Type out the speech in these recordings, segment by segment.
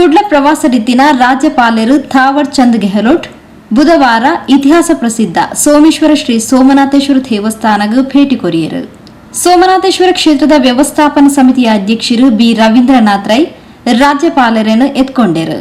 ಕುಡ್ಲ ಪ್ರವಾಸದಿತ್ತಿನ ರಾಜ್ಯಪಾಲರು ಥಾವರ್ ಚಂದ್ ಗೆಹ್ಲೋಟ್ ಬುಧವಾರ ಇತಿಹಾಸ ಪ್ರಸಿದ್ಧ ಸೋಮೇಶ್ವರ ಶ್ರೀ ಸೋಮನಾಥೇಶ್ವರ ದೇವಸ್ಥಾನಕ್ಕೆ ಭೇಟಿ ಕೊರಿಯರು. ಸೋಮನಾಥೇಶ್ವರ ಕ್ಷೇತ್ರದ ವ್ಯವಸ್ಥಾಪನಾ ಸಮಿತಿಯ ಅಧ್ಯಕ್ಷರು ಬಿ ರವೀಂದ್ರನಾಥ್ ರೈ ರಾಜ್ಯಪಾಲರನ್ನು ಎತ್ಕೊಂಡರು.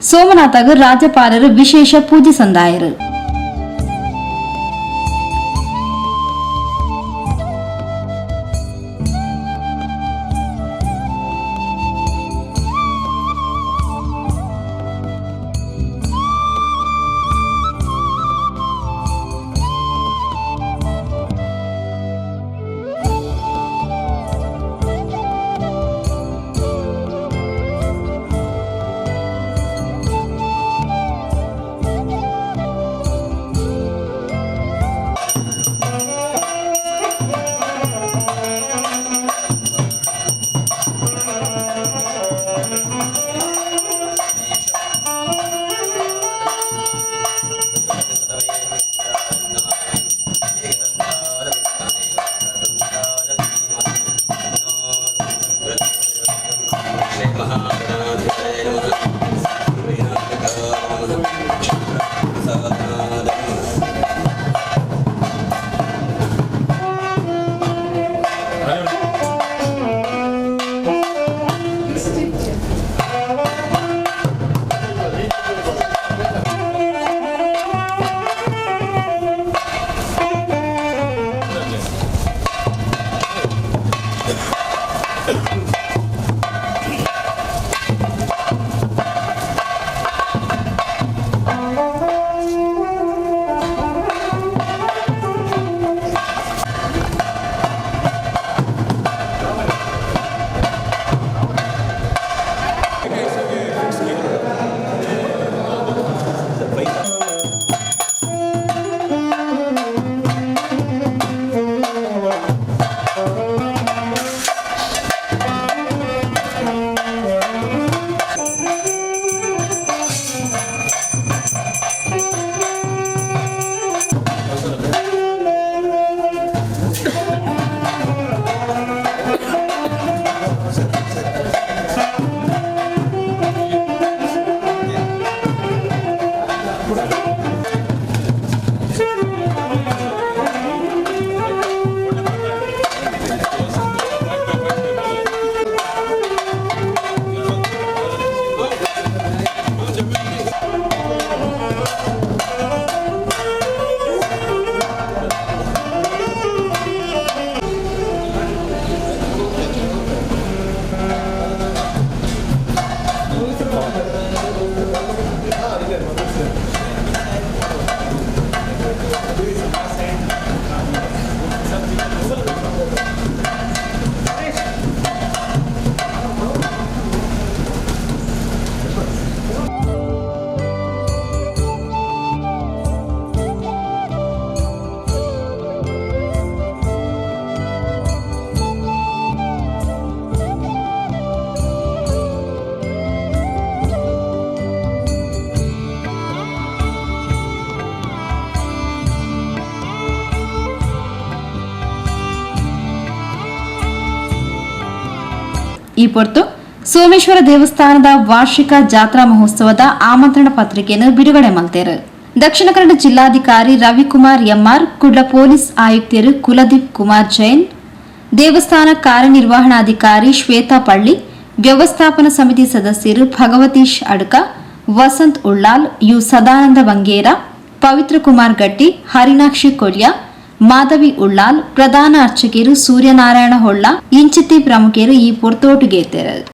ಸೋಮನಾಥಗ ರಾಜ್ಯಪಾಲರು ವಿಶೇಷ ಪೂಜೆ ಸಂದಾಯರು. ಈ ಹೊರತು ಸೋಮೇಶ್ವರ ದೇವಸ್ಥಾನದ ವಾರ್ಷಿಕ ಜಾತ್ರಾ ಮಹೋತ್ಸವದ ಆಮಂತ್ರಣ ಪತ್ರಿಕೆಯನ್ನು ಬಿಡುಗಡೆ ಮಾಡಿದರು. ದಕ್ಷಿಣ ಕನ್ನಡ ಜಿಲ್ಲಾಧಿಕಾರಿ ರವಿಕುಮಾರ್ ಎಂಆರ್, ಕುಡ್ಲ ಪೊಲೀಸ್ ಆಯುಕ್ತರು ಕುಲದೀಪ್ ಕುಮಾರ್ ಜೈನ್, ದೇವಸ್ಥಾನ ಕಾರ್ಯನಿರ್ವಹಣಾಧಿಕಾರಿ ಶ್ವೇತಾ ಪಳ್ಳಿ, ವ್ಯವಸ್ಥಾಪನಾ ಸಮಿತಿ ಸದಸ್ಯರು ಭಗವತೀಶ್ ಅಡ್ಕ, ವಸಂತ್ ಉಳ್ಳಾಲ್, ಯು ಸದಾನಂದ ಬಂಗೇರ, ಪವಿತ್ರ ಕುಮಾರ್ ಗಟ್ಟಿ, ಹರಿನಾಕ್ಷಿ ಕೊಲ್ಯ, ಮಾಧವಿ ಉಳ್ಳಾಲ್, ಪ್ರಧಾನ ಅರ್ಚಕರು ಸೂರ್ಯನಾರಾಯಣ ಹೊಳ್ಳ, ಇಂಚಿತಿ ಪ್ರಮುಖರು ಈ ಪೊರ್ತೋಟುಗೆ ಇದ್ದರು.